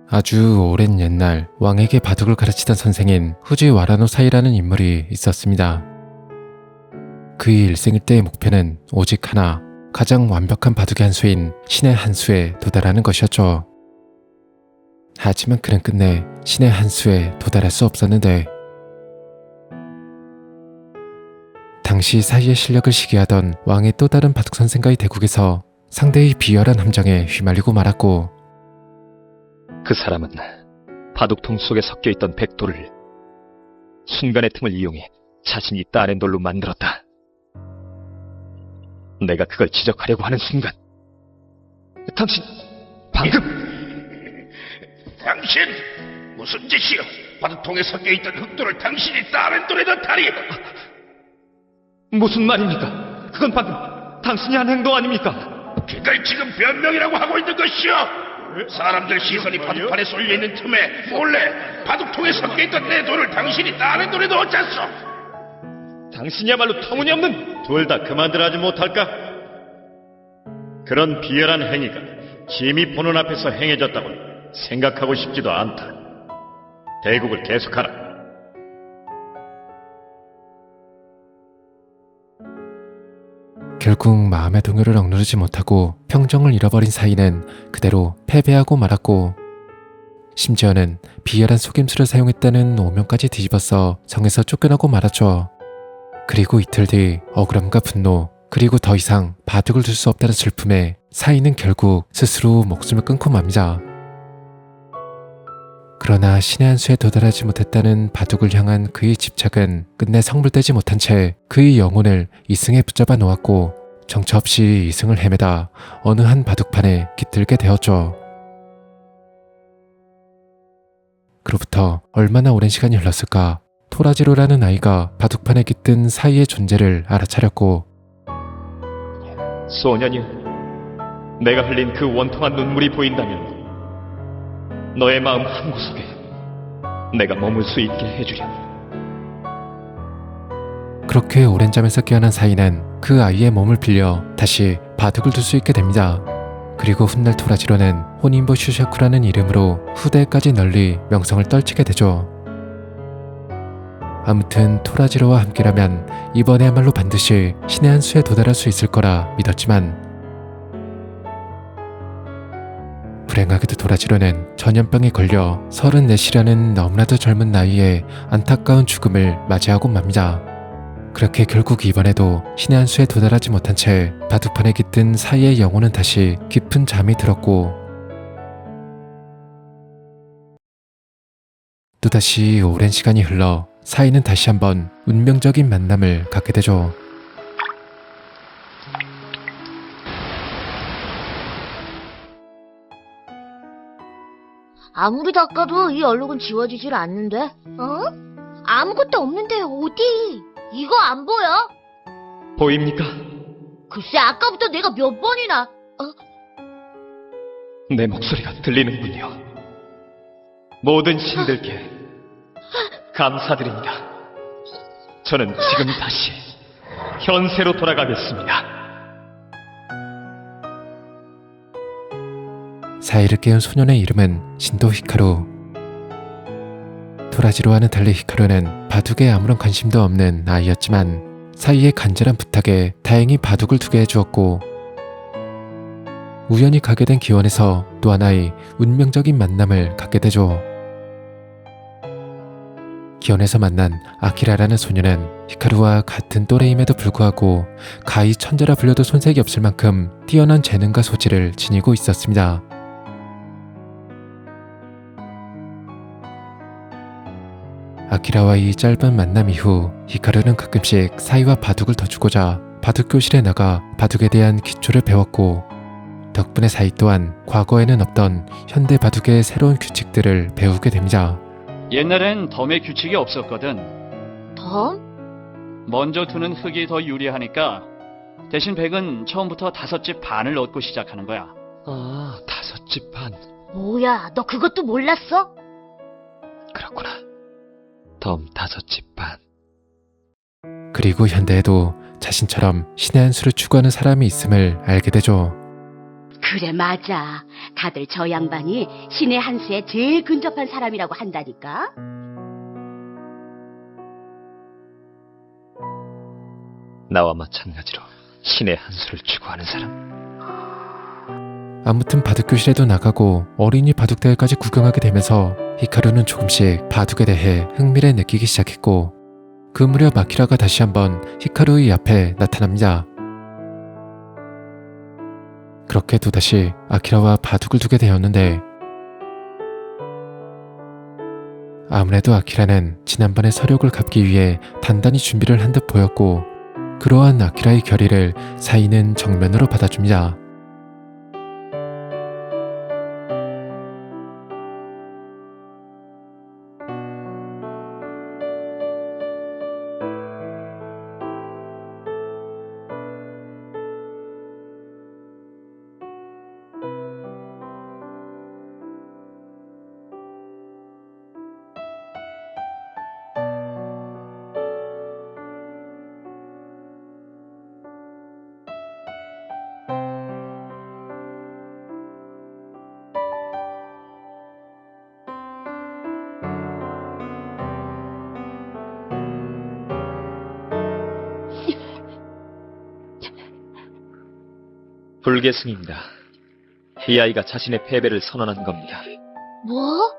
아주 오랜 옛날 왕에게 바둑을 가르치던 선생인 후지와라노 사이라는 인물이 있었습니다. 그의 일생일대의 목표는 오직 하나, 가장 완벽한 바둑의 한 수인 신의 한 수에 도달하는 것이었죠. 하지만 그는 끝내 신의 한 수에 도달할 수 없었는데, 당시 사이의 실력을 시기하던 왕의 또 다른 바둑 선생과의 대국에서 상대의 비열한 함정에 휘말리고 말았고, 그 사람은 바둑통 속에 섞여있던 백돌을 순간의 틈을 이용해 자신이 따낸 돌로 만들었다. 내가 그걸 지적하려고 하는 순간, 당신 방금 당신 무슨 짓이요? 바둑통에 섞여있던 흑돌을 당신이 따낸 돌에 넣다니. 무슨 말입니까? 그건 방금 당신이 한 행동 아닙니까? 그걸 지금 변명이라고 하고 있는 것이요. 사람들 시선이 바둑판에 쏠려있는 틈에 몰래 바둑통에 섞여있던 내 돌을 당신이 따낸 돌에 넣었잖소. 당신이야말로 터무니없는... 둘 다 그만들 하지 못할까? 그런 비열한 행위가 심히 보는 앞에서 행해졌다고는 생각하고 싶지도 않다. 대국을 계속하라. 결국 마음의 동요를 억누르지 못하고 평정을 잃어버린 사이는 그대로 패배하고 말았고, 심지어는 비열한 속임수를 사용했다는 오명까지 뒤집어서 성에서 쫓겨나고 말았죠. 그리고 이틀 뒤 억울함과 분노, 그리고 더 이상 바둑을 둘 수 없다는 슬픔에 사이는 결국 스스로 목숨을 끊고 맙니다. 그러나 신의 한 수에 도달하지 못했다는 바둑을 향한 그의 집착은 끝내 성불되지 못한 채 그의 영혼을 이승에 붙잡아 놓았고, 정처 없이 이승을 헤매다 어느 한 바둑판에 깃들게 되었죠. 그로부터 얼마나 오랜 시간이 흘렀을까, 토라지로라는 아이가 바둑판에 깃든 사이의 존재를 알아차렸고, 소년이여, 내가 흘린 그 원통한 눈물이 보인다면 너의 마음 한구석에 내가 머물 수 있게 해주렴. 그렇게 오랜 잠에서 깨어난 사이는 그 아이의 몸을 빌려 다시 바둑을 둘 수 있게 됩니다. 그리고 훗날 토라지로는 호닌보 슈샤쿠라는 이름으로 후대까지 널리 명성을 떨치게 되죠. 아무튼 토라지로와 함께라면 이번에야말로 반드시 신의 한 수에 도달할 수 있을 거라 믿었지만, 불행하게도 토라지로는 전염병에 걸려 34이라는 너무나도 젊은 나이에 안타까운 죽음을 맞이하고 맙니다. 그렇게 결국 이번에도 신의 한 수에 도달하지 못한 채 바둑판에 깃든 사이의 영혼은 다시 깊은 잠이 들었고, 또다시 오랜 시간이 흘러 사이는 다시 한번 운명적인 만남을 갖게 되죠. 아무리 닦아도 이 얼룩은 지워지질 않는데? 어? 아무것도 없는데 어디? 이거 안 보여? 보입니까? 글쎄 아까부터 내가 몇 번이나... 내 목소리가 들리는군요. 모든 신들께 감사드립니다. 저는 지금 다시 현세로 돌아가겠습니다. 사이를 깨운 소년의 이름은 신도 히카루. 토라지로와는 달리 히카루는 바둑에 아무런 관심도 없는 아이였지만 사이의 간절한 부탁에 다행히 바둑을 두게 해주었고, 우연히 가게 된 기원에서 또 하나의 운명적인 만남을 갖게 되죠. 기원에서 만난 아키라라는 소녀는 히카루와 같은 또래임에도 불구하고 가히 천재라 불려도 손색이 없을 만큼 뛰어난 재능과 소질을 지니고 있었습니다. 아키라와의 짧은 만남 이후 히카루는 가끔씩 사이와 바둑을 더 주고자 바둑교실에 나가 바둑에 대한 기초를 배웠고, 덕분에 사이 또한 과거에는 없던 현대 바둑의 새로운 규칙들을 배우게 됩니다. 옛날엔 덤의 규칙이 없었거든. 덤? 먼저 두는 흙이 더 유리하니까 대신 백은 처음부터 5집 반을 넣고 시작하는 거야. 아, 5집 반. 뭐야, 너 그것도 몰랐어? 그렇구나. 덤 5집 반. 그리고 현대에도 자신처럼 신의 한 수를 추구하는 사람이 있음을 알게 되죠. 그래, 맞아. 다들 저 양반이 신의 한 수에 제일 근접한 사람이라고 한다니까. 나와 마찬가지로 신의 한 수를 추구하는 사람. 아무튼 바둑교실에도 나가고 어린이 바둑대회까지 구경하게 되면서 히카루는 조금씩 바둑에 대해 흥미를 느끼기 시작했고, 그 무렵 아키라가 다시 한번 히카루의 앞에 나타납니다. 그렇게 또다시 아키라와 바둑을 두게 되었는데, 아무래도 아키라는 지난번에 서력을 갚기 위해 단단히 준비를 한 듯 보였고, 그러한 아키라의 결의를 사이는 정면으로 받아줍니다. 불계승입니다. 이 아이가 자신의 패배를 선언한 겁니다. 뭐?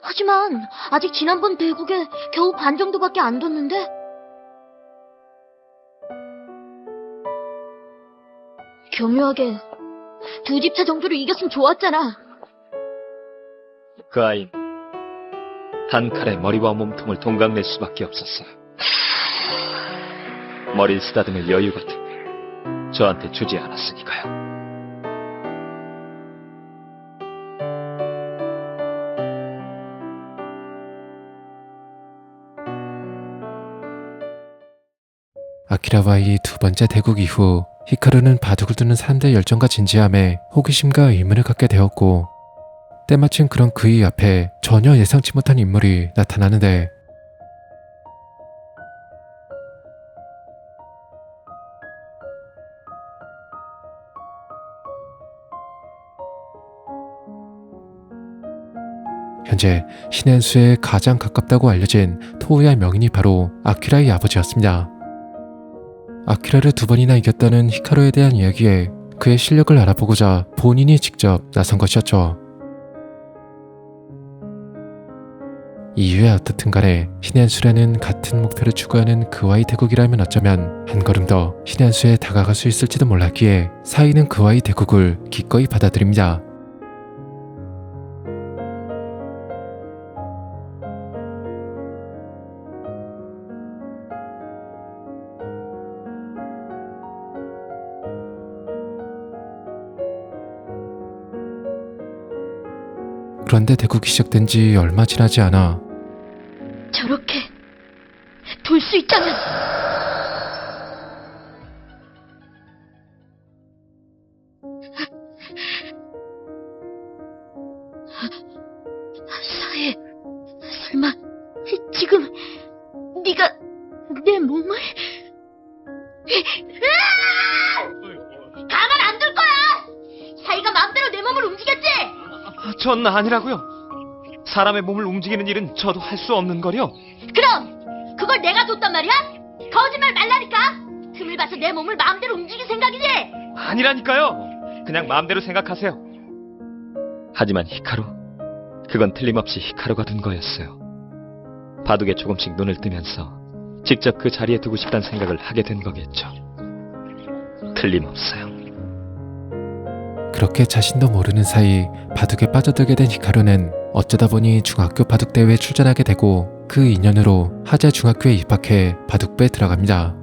하지만 아직 지난번 대국에 겨우 반 정도밖에 안 뒀는데? 교묘하게 두 집차 정도로 이겼으면 좋았잖아. 그 아이는 한 칼에 머리와 몸통을 동강낼 수밖에 없었어요. 머리를 쓰다듬을 여유 같은 게 저한테 주지 않았으니까요. 아키라와의 두 번째 대국 이후 히카루는 바둑을 두는 사람들의 열정과 진지함에 호기심과 의문을 갖게 되었고, 때마침 그런 그의 앞에 전혀 예상치 못한 인물이 나타나는데, 현재 신의 한 수에 가장 가깝다고 알려진 토우야 명인이 바로 아키라의 아버지였습니다. 아키라를 두 번이나 이겼다는 히카루에 대한 이야기에 그의 실력을 알아보고자 본인이 직접 나선 것이었죠. 이유야 어떻든 간에 신의 한 수라는 같은 목표를 추구하는 그와의 대국이라면 어쩌면 한 걸음 더 신의 한 수에 다가갈 수 있을지도 몰랐기에 사이는 그와의 대국을 기꺼이 받아들입니다. 그런데 대국이 시작된 지 얼마 지나지 않아 저렇게 돌 수 있다면 사해, 설마 지금 네가 내 몸을 가만 안 둘 거야! 사이가 마음대로 내 몸을 움직였지? 전 아니라고요. 사람의 몸을 움직이는 일은 저도 할 수 없는 거요. 그럼 그걸 내가 뒀단 말이야? 거짓말 말라니까. 틈을 봐서 내 몸을 마음대로 움직일 생각이지? 아니라니까요. 그냥 마음대로 생각하세요. 하지만 히카루, 그건 틀림없이 히카루가 둔 거였어요. 바둑에 조금씩 눈을 뜨면서 직접 그 자리에 두고 싶다는 생각을 하게 된 거겠죠. 틀림없어요. 그렇게 자신도 모르는 사이 바둑에 빠져들게 된 히카루는 어쩌다 보니 중학교 바둑대회에 출전하게 되고, 그 인연으로 하자 중학교에 입학해 바둑부에 들어갑니다.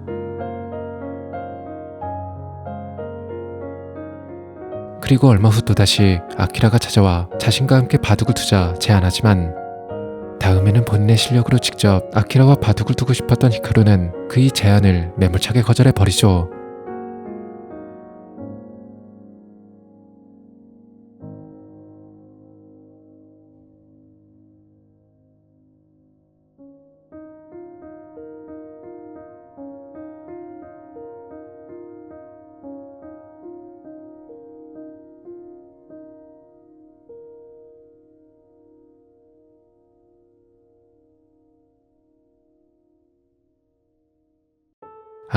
그리고 얼마 후 또다시 아키라가 찾아와 자신과 함께 바둑을 두자 제안하지만, 다음에는 본인의 실력으로 직접 아키라와 바둑을 두고 싶었던 히카루는 그의 제안을 매몰차게 거절해버리죠.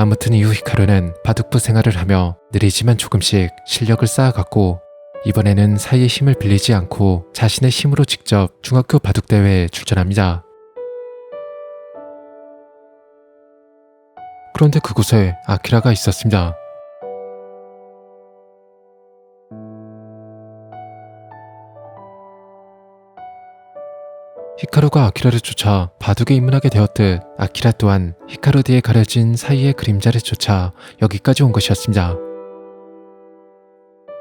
아무튼 이후 히카루는 바둑부 생활을 하며 느리지만 조금씩 실력을 쌓아갔고 이번에는 사이의 힘을 빌리지 않고 자신의 힘으로 직접 중학교 바둑대회에 출전합니다. 그런데 그곳에 아키라가 있었습니다. 히카루가 아키라를 쫓아 바둑에 입문하게 되었듯 아키라 또한 히카루 뒤에 가려진 사이의 그림자를 쫓아 여기까지 온 것이었습니다.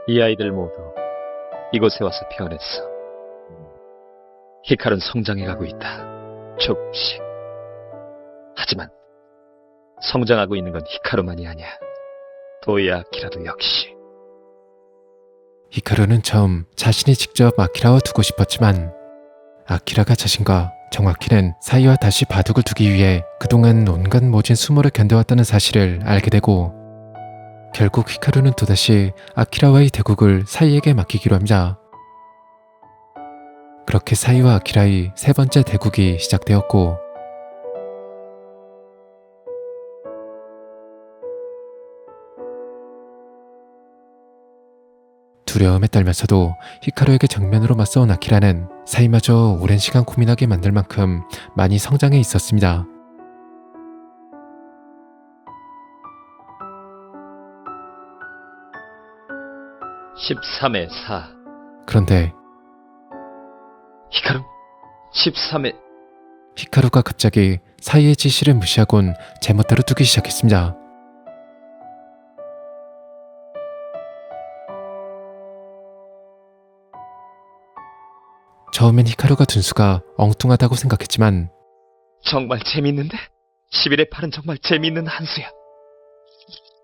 이 아이들 모두 이곳에 와서 태어났어. 히카루는 성장해가고 있다. 조금씩. 하지만 성장하고 있는 건 히카루만이 아니야. 도야 아키라도 역시. 히카루는 처음 자신이 직접 아키라와 두고 싶었지만 아키라가 자신과 정확히는 사이와 다시 바둑을 두기 위해 그동안 온갖 모진 수모를 견뎌왔다는 사실을 알게 되고 결국 히카루는 또다시 아키라와의 대국을 사이에게 맡기기로 합니다. 그렇게 사이와 아키라의 세 번째 대국이 시작되었고 두려움에 떨면서도 히카루에게 정면으로 맞서온 아키라는 사이마저 오랜 시간 고민하게 만들 만큼 많이 성장해 있었습니다. (13의 4) 그런데 히카루? 13의 히카루가 갑자기 사이의 지시를 무시하곤 제멋대로 두기 시작했습니다. 처음엔 히카루가 둔 수가 엉뚱하다고 생각했지만 정말 재밌는데? 11의 8은 정말 재밌는 한 수야.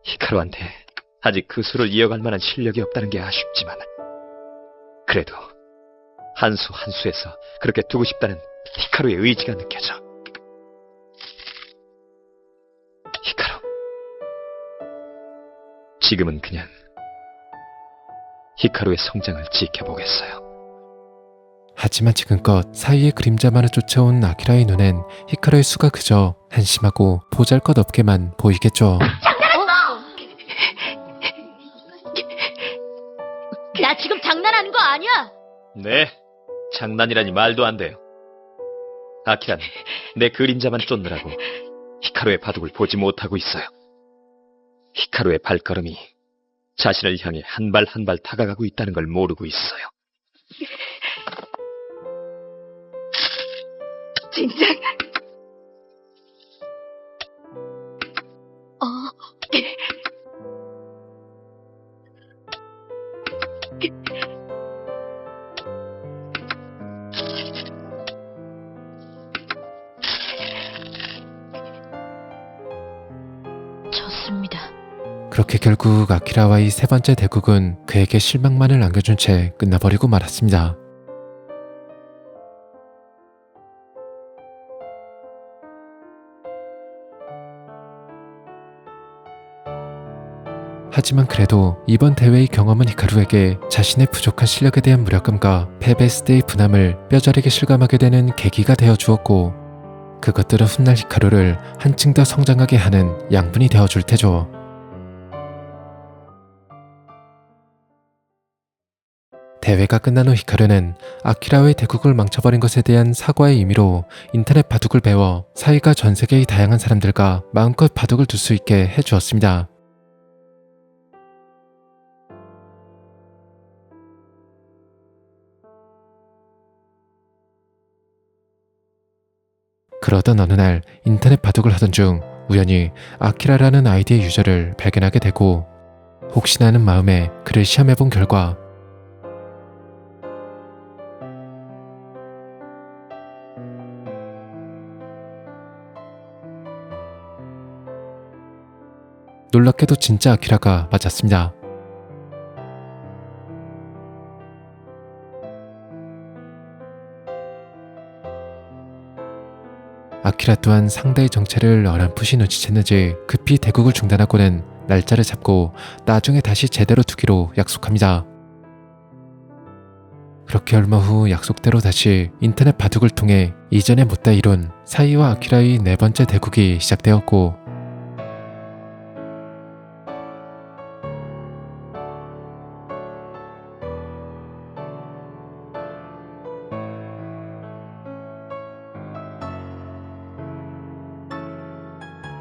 히카루한테 아직 그 수를 이어갈 만한 실력이 없다는 게 아쉽지만 그래도 한 수 한 수에서 그렇게 두고 싶다는 히카루의 의지가 느껴져. 히카루. 지금은 그냥 히카루의 성장을 지켜보겠어요. 하지만 지금껏 사이의 그림자만을 쫓아온 아키라의 눈엔 히카루의 수가 그저 한심하고 보잘것없게만 보이겠죠. 나 지금 장난하는 거 아니야? 네, 장난이라니 말도 안 돼요. 아키라는 내 그림자만 쫓느라고 히카루의 바둑을 보지 못하고 있어요. 히카루의 발걸음이 자신을 향해 한 발 한 발 다가가고 있다는 걸 모르고 있어요. 진짜? 졌습니다. 그렇게 결국 아키라와의 세 번째 대국은 그에게 실망만을 안겨준 채 끝나버리고 말았습니다. 하지만 그래도 이번 대회의 경험은 히카루에게 자신의 부족한 실력에 대한 무력감과 패배했을 때의 분함을 뼈저리게 실감하게 되는 계기가 되어 주었고 그것들은 훗날 히카루를 한층 더 성장하게 하는 양분이 되어 줄 테죠. 대회가 끝난 후 히카루는 아키라의 대국을 망쳐버린 것에 대한 사과의 의미로 인터넷 바둑을 배워 사이가 전 세계의 다양한 사람들과 마음껏 바둑을 둘 수 있게 해주었습니다. 그러던 어느 날 인터넷 바둑을 하던 중 우연히 아키라라는 아이디의 유저를 발견하게 되고 혹시나 하는 마음에 그를 시험해본 결과 놀랍게도 진짜 아키라가 맞았습니다. 아키라 또한 상대의 정체를 어렴풋이 눈치챘는지 급히 대국을 중단하고는 날짜를 잡고 나중에 다시 제대로 두기로 약속합니다. 그렇게 얼마 후 약속대로 다시 인터넷 바둑을 통해 이전에 못다 이룬 사이와 아키라의 네 번째 대국이 시작되었고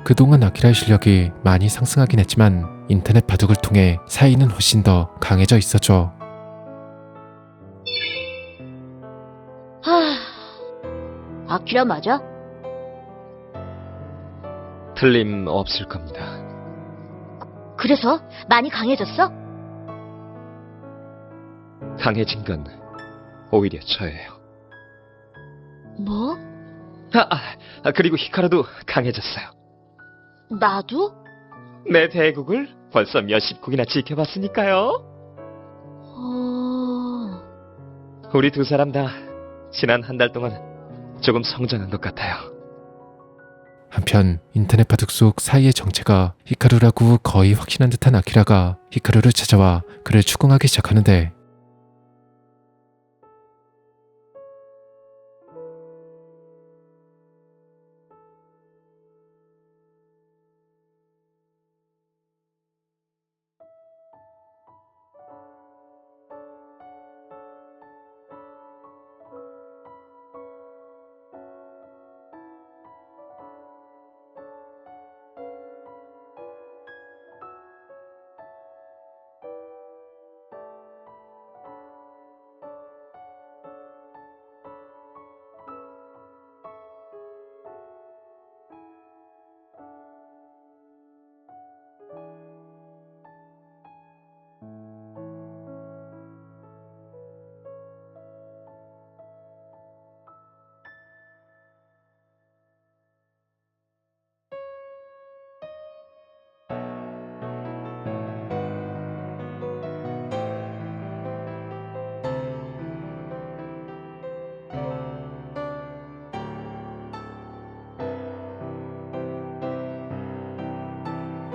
그동안 아키라의 실력이 많이 상승하긴 했지만 인터넷 바둑을 통해 사이는 훨씬 더 강해져 있었죠. 아키라 맞아? 틀림없을 겁니다. 그래서 많이 강해졌어? 강해진 건 오히려 저예요. 뭐? 그리고 히카루도 강해졌어요. 나도? 내 대국을 벌써 몇십 국이나 지켜봤으니까요. 우리 두 사람 다 지난 한 달 동안 조금 성장한 것 같아요. 한편 인터넷 바둑 속 사이의 정체가 히카루라고 거의 확신한 듯한 아키라가 히카루를 찾아와 그를 추궁하기 시작하는데,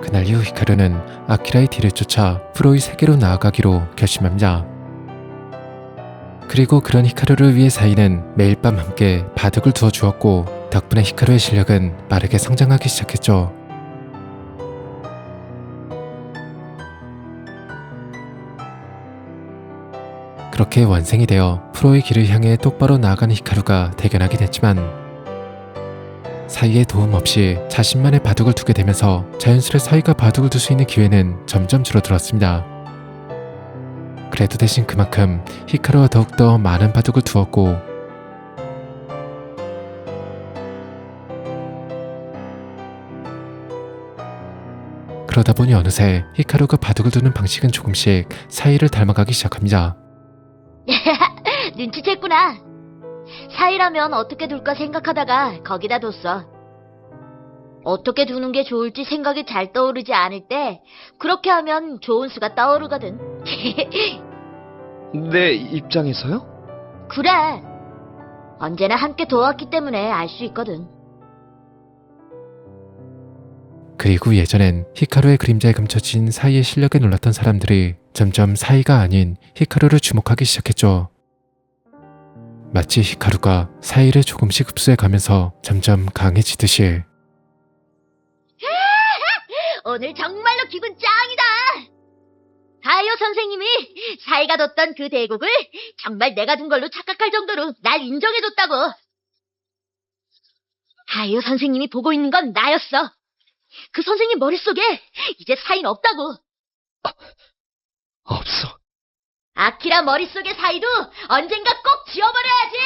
그날 이후 히카루는 아키라의 뒤를 쫓아 프로의 세계로 나아가기로 결심합니다. 그리고 그런 히카루를 위해 사이는 매일 밤 함께 바둑을 두어 주었고, 덕분에 히카루의 실력은 빠르게 성장하기 시작했죠. 그렇게 완성이 되어 프로의 길을 향해 똑바로 나아가는 히카루가 대견하긴 했지만, 사이의 도움 없이 자신만의 바둑을 두게 되면서 자연스레 사이가 바둑을 둘 수 있는 기회는 점점 줄어들었습니다. 그래도 대신 그만큼 히카루와 더욱더 많은 바둑을 두었고, 그러다 보니 어느새 히카루가 바둑을 두는 방식은 조금씩 사이를 닮아가기 시작합니다. 눈치챘구나. 사이라면 어떻게 둘까 생각하다가 거기다 뒀어. 어떻게 두는 게 좋을지 생각이 잘 떠오르지 않을 때 그렇게 하면 좋은 수가 떠오르거든. 내 입장에서요? 그래. 언제나 함께 도왔기 때문에 알 수 있거든. 그리고 예전엔 히카루의 그림자에 감춰진 사이의 실력에 놀랐던 사람들이 점점 사이가 아닌 히카루를 주목하기 시작했죠. 마치 히카루가 사이를 조금씩 흡수해 가면서 점점 강해지듯이. 오늘 정말로 기분 짱이다. 다이오 선생님이 사이가 뒀던 그 대국을 정말 내가 둔 걸로 착각할 정도로 날 인정해줬다고. 다이오 선생님이 보고 있는 건 나였어. 그 선생님 머릿속에 이제 사이는 없다고. 없어. 아키라 머릿속의 사이도 언젠가 꼭 지워버려야지.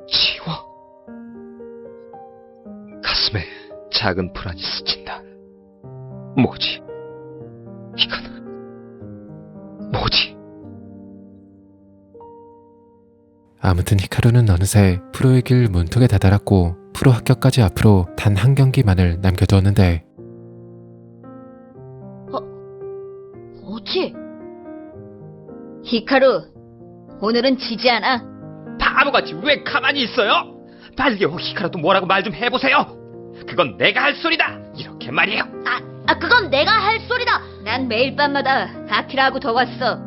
지워. 가슴에 작은 불안이 스친다. 뭐지? 이건 뭐지? 아무튼 히카루는 어느새 프로의 길 문턱에 다다랐고, 프로 합격까지 앞으로 단 한 경기만을 남겨두었는데, 뭐지? 히카루, 오늘은 지지 않아. 바보같이 왜 가만히 있어요? 빨리요, 히카루도 뭐라고 말 좀 해보세요. 그건 내가 할 소리다. 이렇게 말이에요. 그건 내가 할 소리다. 난 매일 밤마다 아키라하고 더 왔어.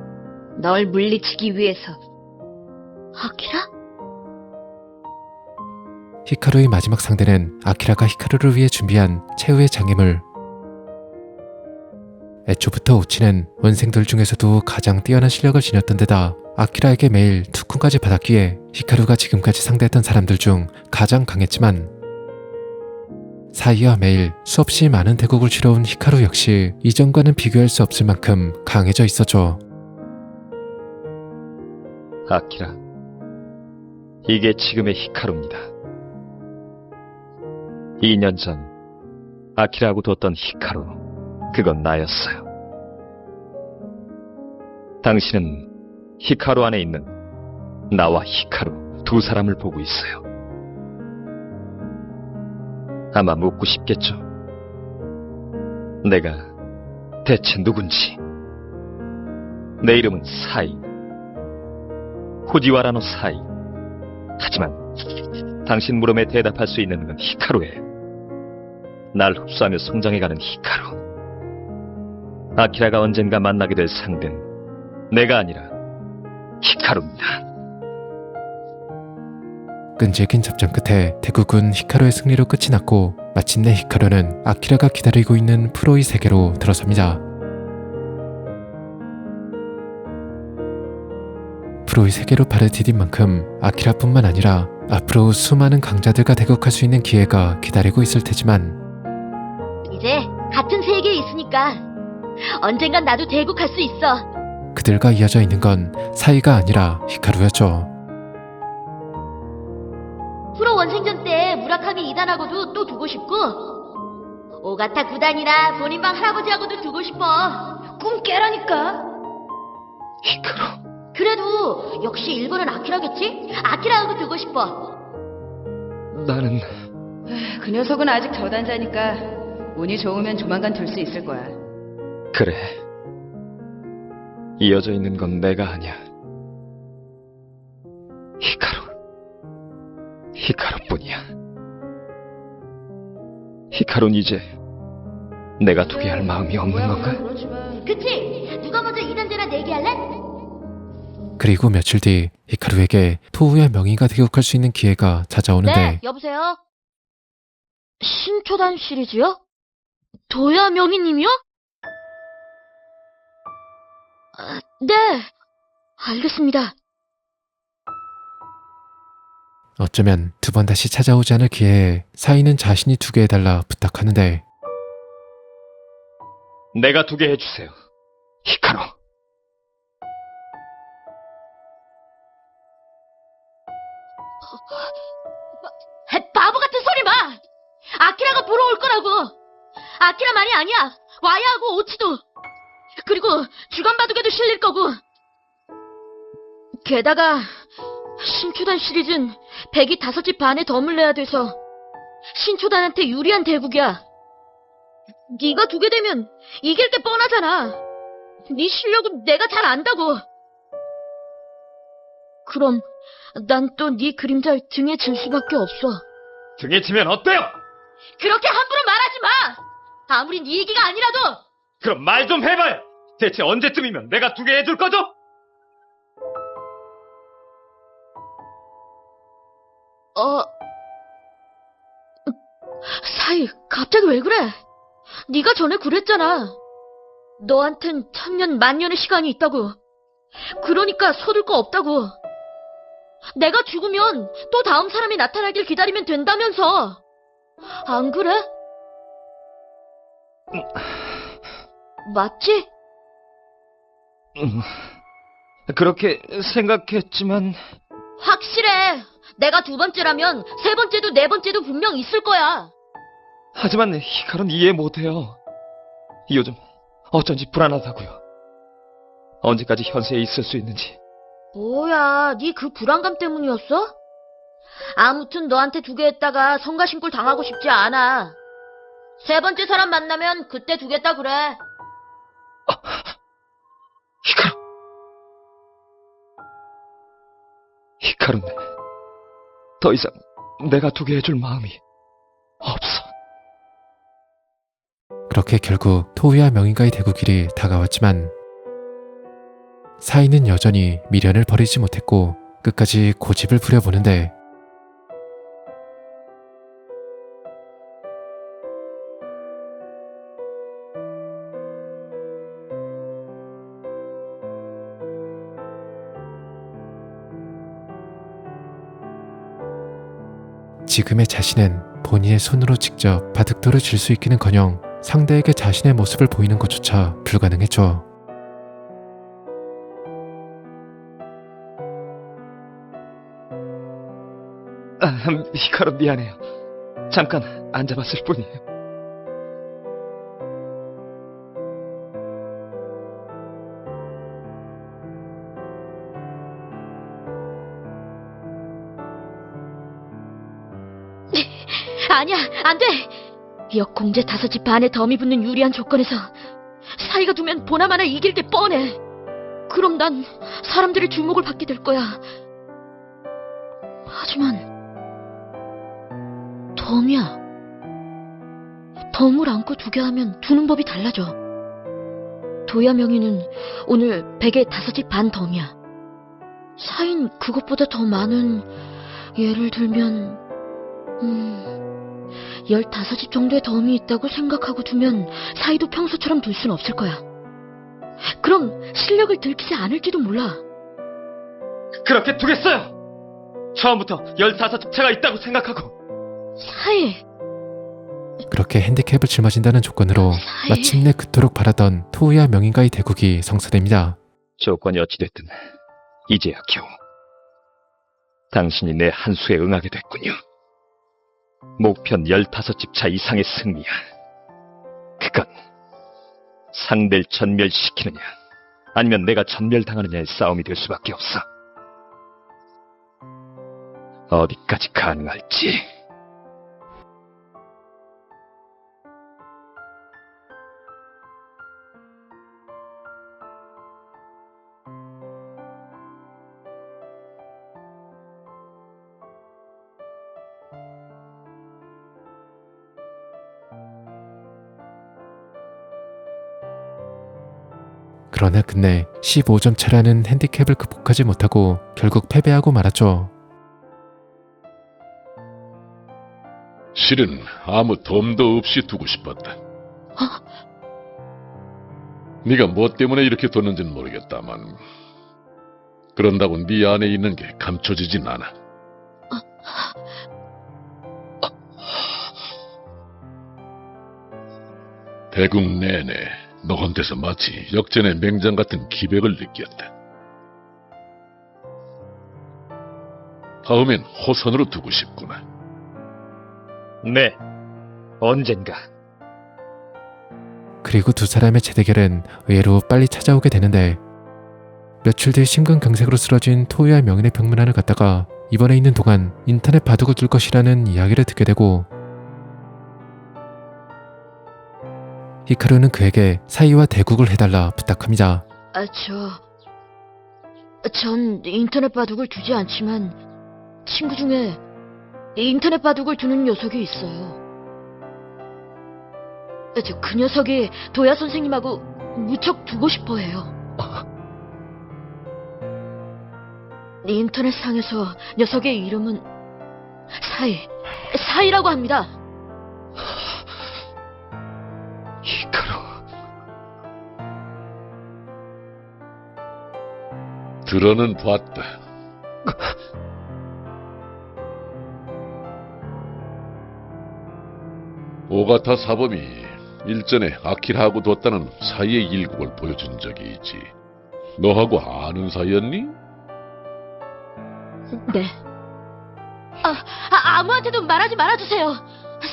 널 물리치기 위해서. 아키라? 히카루의 마지막 상대는 아키라가 히카루를 위해 준비한 최후의 장애물. 애초부터 우치는 원생들 중에서도 가장 뛰어난 실력을 지녔던 데다 아키라에게 매일 투쿤까지 받았기에 히카루가 지금까지 상대했던 사람들 중 가장 강했지만, 사이와 매일 수없이 많은 대국을 치러온 히카루 역시 이전과는 비교할 수 없을 만큼 강해져 있었죠. 아키라, 이게 지금의 히카루입니다. 2년 전 아키라하고 뒀던 히카루, 그건 나였어요. 당신은 히카루 안에 있는 나와 히카루 두 사람을 보고 있어요. 아마 묻고 싶겠죠. 내가 대체 누군지. 내 이름은 사이. 후지와라노 사이. 하지만 당신 물음에 대답할 수 있는 건 히카루예요. 날 흡수하며 성장해가는 히카루. 아키라가 언젠가 만나게 될 상대는 내가 아니라 히카루입니다. 끈질긴 접전 끝에 대국은 히카루의 승리로 끝이 났고 마침내 히카루는 아키라가 기다리고 있는 프로의 세계로 들어섭니다. 프로의 세계로 발을 디딘 만큼 아키라뿐만 아니라 앞으로 수많은 강자들과 대국할 수 있는 기회가 기다리고 있을 테지만 이제 같은 세계에 있으니까 언젠간 나도 대국할 수 있어. 그들과 이어져 있는 건 사이가 아니라 히카루였죠. 프로 원생전 때 무라카미 2단하고도 또 두고 싶고 오가타 9단이나 본인방 할아버지하고도 두고 싶어. 꿈 깨라니까. 히카루. 그래도 역시 1번은 아키라겠지? 아키라하고 두고 싶어. 나는 그 녀석은 아직 저단자니까 운이 좋으면 조만간 들 수 있을 거야. 그래. 이어져 있는 건 내가 아니야. 히카루. 히카루뿐이야. 히카루는 이제 내가 두게 할 마음이 없는 건가? 그치? 누가 먼저 2단제나 내기할래? 그리고 며칠 뒤 히카루에게 토우야 명의가 대국할 수 있는 기회가 찾아오는데 네, 여보세요? 신초단 시리즈요? 도야 명희님이요? 네, 알겠습니다. 어쩌면 두 번 다시 찾아오지 않을 기회에 사이는 자신이 두게 해달라 부탁하는데 내가 두게 해주세요. 히카루. 바보 같은 소리 마! 아키라가 보러 올 거라고! 아키라만이 아니야! 와야하고 오치도! 그리고 주간 바둑에도 실릴 거고! 게다가 신초단 시리즈는 100이 5집 반에 덤을 내야 돼서 신초단한테 유리한 대국이야. 네가 두게 되면 이길 게 뻔하잖아. 네 실력은 내가 잘 안다고. 그럼 난 또 네 그림자를 등에 질 수밖에 없어. 등에 치면 어때요? 그렇게 함부로 말하지 마! 아무리 네 얘기가 아니라도! 그럼 말 좀 해봐요. 대체 언제쯤이면 내가 두게 해줄 거죠? 사이, 갑자기 왜 그래? 네가 전에 그랬잖아. 너한텐 천년 만년의 시간이 있다고. 그러니까 서둘 거 없다고. 내가 죽으면 또 다음 사람이 나타나길 기다리면 된다면서. 안 그래? 맞지? 그렇게 생각했지만 확실해. 내가 두 번째라면 세 번째도 네 번째도 분명 있을 거야. 하지만 히카루는 이해 못해요. 요즘 어쩐지 불안하다고요. 언제까지 현세에 있을 수 있는지. 뭐야, 네 그 불안감 때문이었어? 아무튼 너한테 두게 했다가 성가신골 당하고 싶지 않아. 세 번째 사람 만나면 그때 두겠다 그래. 히카루. 히카루네. 더 이상 내가 두게 해줄 마음이 없어. 그렇게 결국 토우야 명의가의 대국일이 다가왔지만 사이는 여전히 미련을 버리지 못했고 끝까지 고집을 부려보는데 지금의 자신은 본인의 손으로 직접 바둑돌을 질 수 있기는커녕 상대에게 자신의 모습을 보이는 것조차 불가능했죠. 히카루 미안해요. 잠깐 앉아봤을 뿐이에요. 아니야, 안 돼! 역공제 5집 반에 덤이 붙는 유리한 조건에서 사이가 두면 보나마나 이길 게 뻔해. 그럼 난 사람들의 주목을 받게 될 거야. 하지만 덤이야. 덤을 안고 두게 하면 두는 법이 달라져. 도야 명의는 오늘 100에 5집 반 덤이야. 사인 그것보다 더 많은, 예를 들면 15집 정도의 덤이 있다고 생각하고 두면 사이도 평소처럼 둘 순 없을 거야. 그럼 실력을 들키지 않을지도 몰라. 그렇게 두겠어요! 처음부터 15집 차가 있다고 생각하고. 사이, 그렇게 핸디캡을 짊어진다는 조건으로 사이. 마침내 그토록 바라던 토우야 명인과의 대국이 성사됩니다. 조건이 어찌됐든 이제야 겨우 당신이 내 한 수에 응하게 됐군요. 목표는 15집 차 이상의 승리야. 그건 상대를 전멸시키느냐 아니면 내가 전멸당하느냐의 싸움이 될 수밖에 없어. 어디까지 가능할지. 그러나 끝내 15점 차라는 핸디캡을 극복하지 못하고 결국 패배하고 말았죠. 실은 아무 덤도 없이 두고 싶었다. 네가 뭐 때문에 이렇게 뒀는지는 모르겠다만 그런다고 네 안에 있는 게 감춰지진 않아. 대국 내내 너 혼자서 마치 역전의 맹장 같은 기백을 느꼈다. 다음엔 호선으로 두고 싶구나. 네, 언젠가. 그리고 두 사람의 재대결은 의외로 빨리 찾아오게 되는데, 며칠 뒤 심근경색으로 쓰러진 토우야 명인의 병문안을 갔다가 입원해 있는 동안 인터넷 바둑을 둘 것이라는 이야기를 듣게 되고, 히카루는 그에게 사이와 대국을 해달라 부탁합니다. 전 인터넷 바둑을 두지 않지만 친구 중에 인터넷 바둑을 두는 녀석이 있어요. 그 녀석이 도야 선생님하고 무척 두고 싶어 해요. 인터넷 상에서 녀석의 이름은 사이라고 합니다. 히카루. 들어는 봤다. 오가타 사범이 일전에 아키라하고 뒀다는 사이의 일국을 보여준 적이 있지. 너하고 아는 사이였니? 네. 아무한테도 말하지 말아주세요.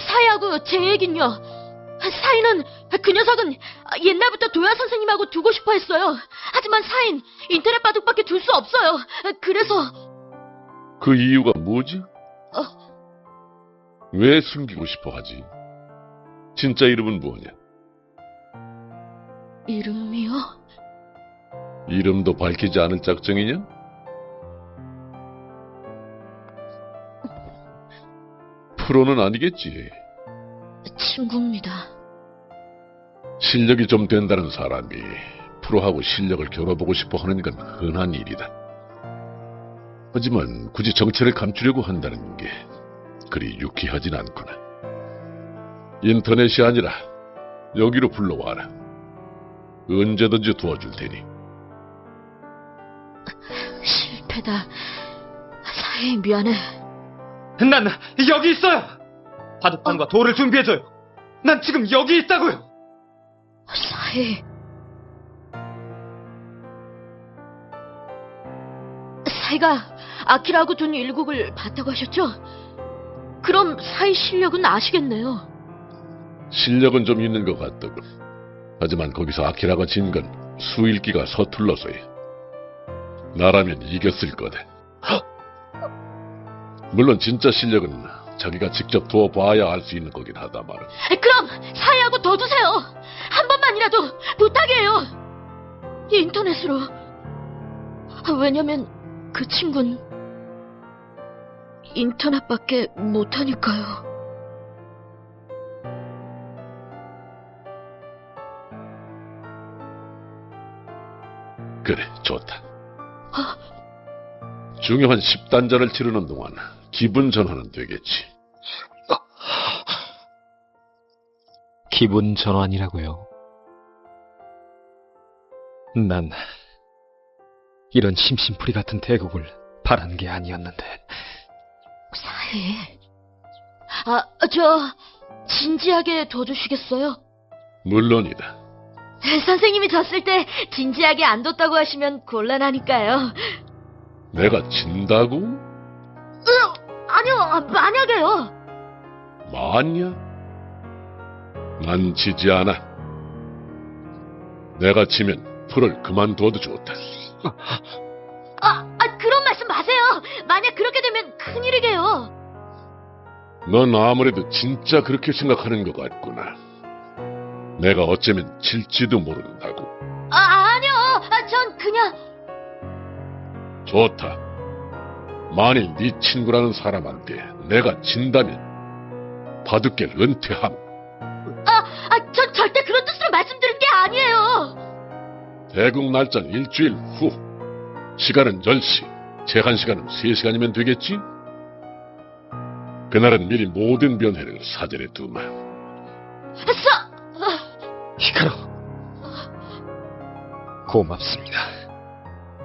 사이하고 제 얘긴요. 사이는, 그 녀석은 옛날부터 도야 선생님하고 두고 싶어 했어요. 하지만 사인 인터넷 바둑밖에 둘 수 없어요. 그래서... 그 이유가 뭐지? 왜 숨기고 싶어 하지? 진짜 이름은 뭐냐? 이름이요? 이름도 밝히지 않을 작정이냐? 프로는 아니겠지. 친구입니다. 실력이 좀 된다는 사람이 프로하고 실력을 겨뤄보고 싶어 하는 건 흔한 일이다. 하지만 굳이 정체를 감추려고 한다는 게 그리 유쾌하진 않구나. 인터넷이 아니라 여기로 불러와라. 언제든지 도와줄 테니. 실패다. 사이 미안해. 난 여기 있어요. 바둑판과 돌을 준비해줘요. 난 지금 여기 있다고요. 사이. 사이가 아키라하고 둔 일국을 봤다고 하셨죠? 그럼 사이 실력은 아시겠네요. 실력은 좀 있는 것 같더군. 하지만 거기서 아키라가 진 건 수일기가 서툴러서야. 나라면 이겼을 거다. 물론 진짜 실력은 자기가 직접 두어봐야 알 수 있는 거긴 하다마는. 그럼 사이하고 더 두세요. 한 번만이라도 부탁이에요. 인터넷으로. 왜냐면 그 친구는 인터넷밖에 못하니까요. 그래, 좋다. 중요한 10단전을 치르는 동안 기분 전환은 되겠지. 기분 전환이라고요. 난 이런 심심풀이 같은 대국을 바란 게 아니었는데. 사이. 저 진지하게 둬주시겠어요? 물론이다. 선생님이 졌을 때 진지하게 안 뒀다고 하시면 곤란하니까요. 내가 진다고? 아니요, 만약에요. 만약? 난 지지 않아. 내가 지면 풀을 그만둬도 좋다. 그런 말씀 마세요. 만약 그렇게 되면 큰일이게요. 넌 아무래도 진짜 그렇게 생각하는 것 같구나. 내가 어쩌면 질지도 모른다고. 아니요. 전 그냥... 좋다. 만일 네 친구라는 사람한테 내가 진다면 바둑계를 은퇴함. 전 절대 그런 뜻으로 말씀드린 게 아니에요. 대국 날짜는 일주일 후. 시간은 10시. 제한 시간은 3시간이면 되겠지? 그날은 미리 모든 변회를 사전에 두마. 히카루, 고맙습니다.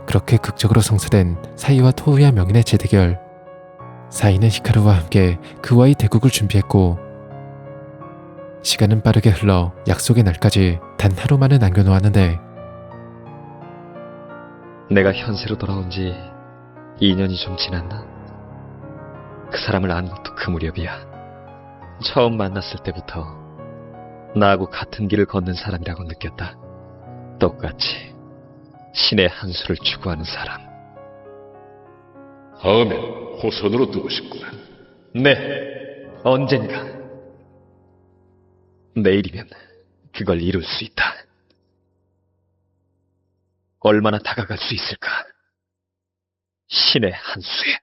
그렇게 극적으로 성사된 사이와 토우야 명인의 재대결. 사이는 히카루와 함께 그와의 대국을 준비했고, 시간은 빠르게 흘러 약속의 날까지 단 하루만을 남겨놓았는데, 내가 현세로 돌아온 지 2년이 좀 지났나? 그 사람을 안 것도 그 무렵이야. 처음 만났을 때부터 나하고 같은 길을 걷는 사람이라고 느꼈다. 똑같이 신의 한 수를 추구하는 사람. 다음엔 호선으로 두고 싶구나. 네, 언젠가. 내일이면 그걸 이룰 수 있다. 얼마나 다가갈 수 있을까? 신의 한 수에.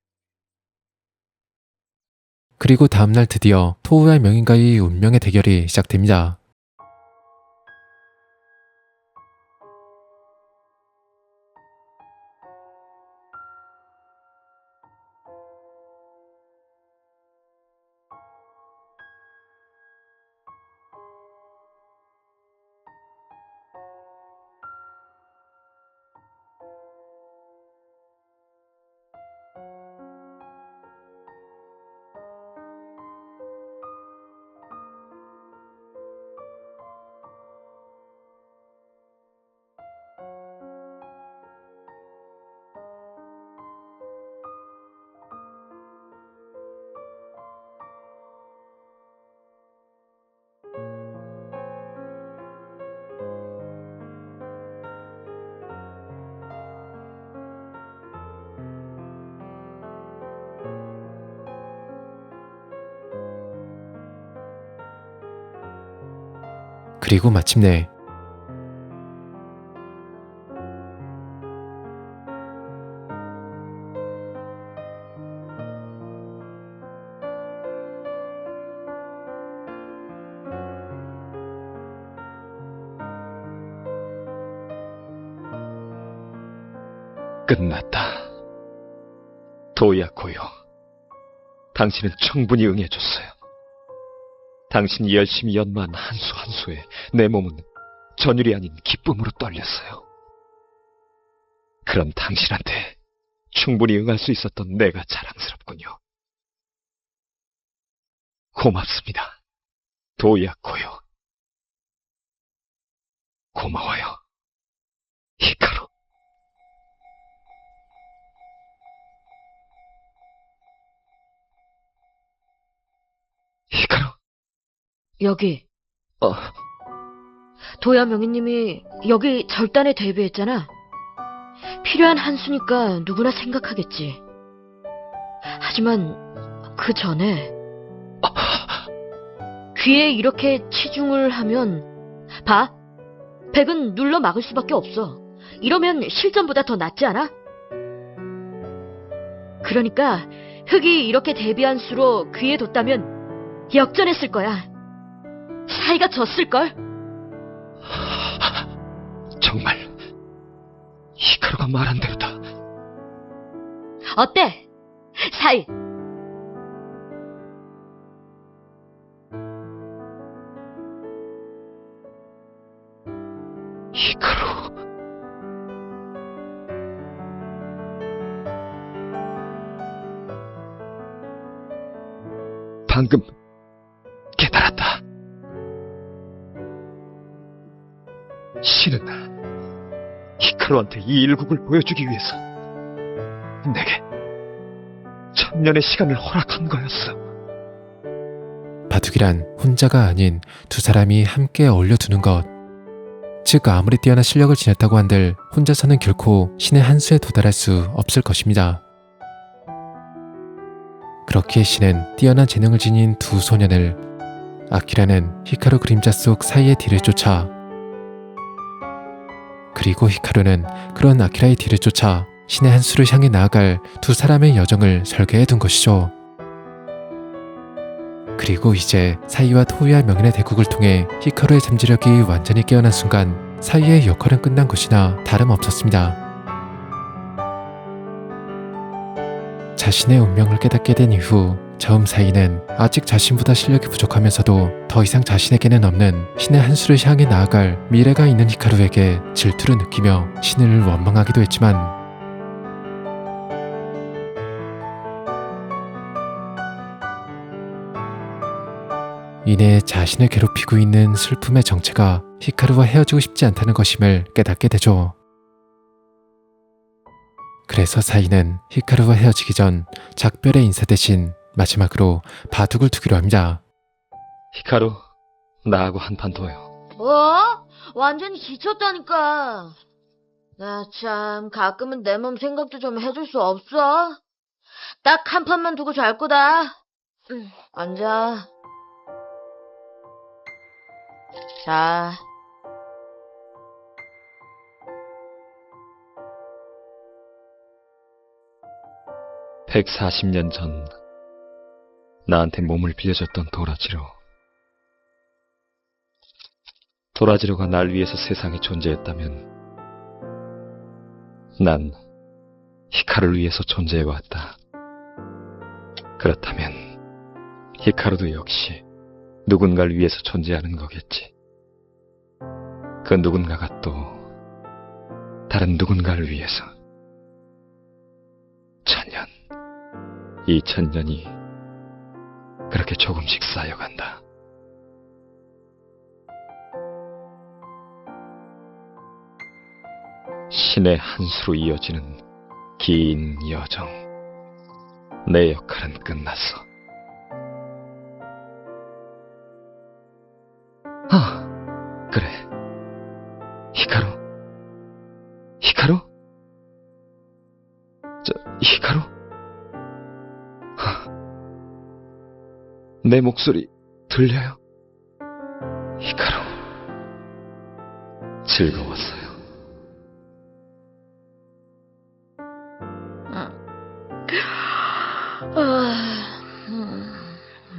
그리고 다음날 드디어 토우야 명인과의 운명의 대결이 시작됩니다. 그리고 마침내 끝났다. 도야 고요. 당신은 충분히 응해줬어요. 당신이 열심히 연마한 한 수 한 수에 내 몸은 전율이 아닌 기쁨으로 떨렸어요. 그런 당신한테 충분히 응할 수 있었던 내가 자랑스럽군요. 고맙습니다. 도야코요. 고마워요. 히카루. 히카루. 여기 어, 도야 명희님이 여기 절단에 데뷔했잖아. 필요한 한 수니까 누구나 생각하겠지. 하지만 그 전에 귀에 이렇게 치중을 하면 봐. 백은 눌러 막을 수밖에 없어. 이러면 실전보다 더 낫지 않아? 그러니까 흑이 이렇게 데뷔한 수로 귀에 뒀다면 역전했을 거야. 사이가 졌을걸? 정말 히카루가 말한 대로다. 어때? 사이. 히카루. 방금 깨달았다. 신은 히카루한테 이 일국을 보여주기 위해서 내게 천년의 시간을 허락한 거였어. 바둑이란 혼자가 아닌 두 사람이 함께 어울려 두는 것. 즉 아무리 뛰어난 실력을 지녔다고 한들 혼자서는 결코 신의 한 수에 도달할 수 없을 것입니다. 그렇기에 신은 뛰어난 재능을 지닌 두 소년을 아키라는 히카루 그림자 속 사이의 뒤를 쫓아 그리고 히카루는 그런 아키라의 뒤를 쫓아 신의 한 수를 향해 나아갈 두 사람의 여정을 설계해 둔 것이죠. 그리고 이제 사이와 토우야 명인의 대국을 통해 히카루의 잠재력이 완전히 깨어난 순간 사이의 역할은 끝난 것이나 다름없었습니다. 자신의 운명을 깨닫게 된 이후 처음 사이는 아직 자신보다 실력이 부족하면서도 더 이상 자신에게는 없는 신의 한 수를 향해 나아갈 미래가 있는 히카루에게 질투를 느끼며 신을 원망하기도 했지만 이내 자신을 괴롭히고 있는 슬픔의 정체가 히카루와 헤어지고 싶지 않다는 것임을 깨닫게 되죠. 그래서 사이는 히카루와 헤어지기 전 작별의 인사 대신 마지막으로 바둑을 두기로 합니다. 히카루, 나하고 한판 둬요. 완전히 지쳤다니까. 나 참 가끔은 내 몸 생각도 좀 해줄 수 없어? 딱 한 판만 두고 잘 거다. 앉아. 자. (140년) 전 나한테 몸을 빌려줬던 도라지로가 날 위해서 세상에 존재했다면 난 히카루를 위해서 존재해왔다. 그렇다면 히카루도 역시 누군가를 위해서 존재하는 거겠지. 그 누군가가 또 다른 누군가를 위해서 1000년, 2000년이 그렇게 조금씩 쌓여간다. 신의 한 수로 이어지는 긴 여정. 내 역할은 끝났어. 그래. 히카루? 히카루? 내 목소리 들려요? 히카루. 즐거웠어요.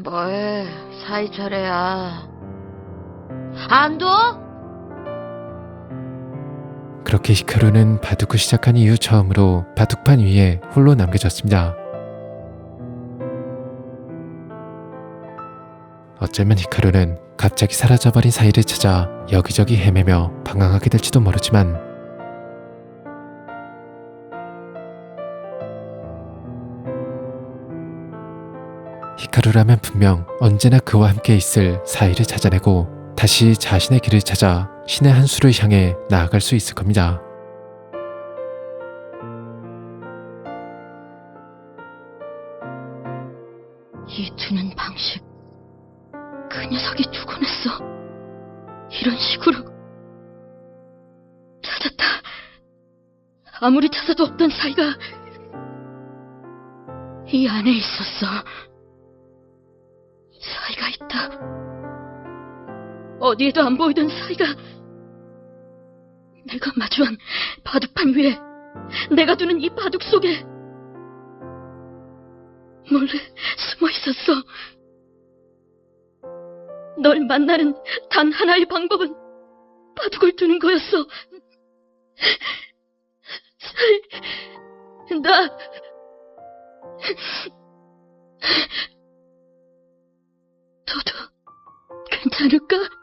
뭐해, 사이 차례야. 안 둬? 그렇게 히카루는 바둑을 시작한 이후 처음으로 바둑판 위에 홀로 남겨졌습니다. 어쩌면 히카루는 갑자기 사라져버린 사이를 찾아 여기저기 헤매며 방황하게 될지도 모르지만 하루라면 분명 언제나 그와 함께 있을 사이를 찾아내고 다시 자신의 길을 찾아 신의 한 수를 향해 나아갈 수 있을 겁니다. 이 두는 방식, 그 녀석이 죽어냈어. 이런 식으로. 찾았다. 아무리 찾아도 없던 사이가 이 안에 있었어. 사이가 있다. 어디에도 안 보이던 사이가. 내가 마주한 바둑판 위에, 내가 두는 이 바둑 속에 몰래 숨어 있었어. 널 만나는 단 하나의 방법은 바둑을 두는 거였어. 사이, 너도 괜찮을까?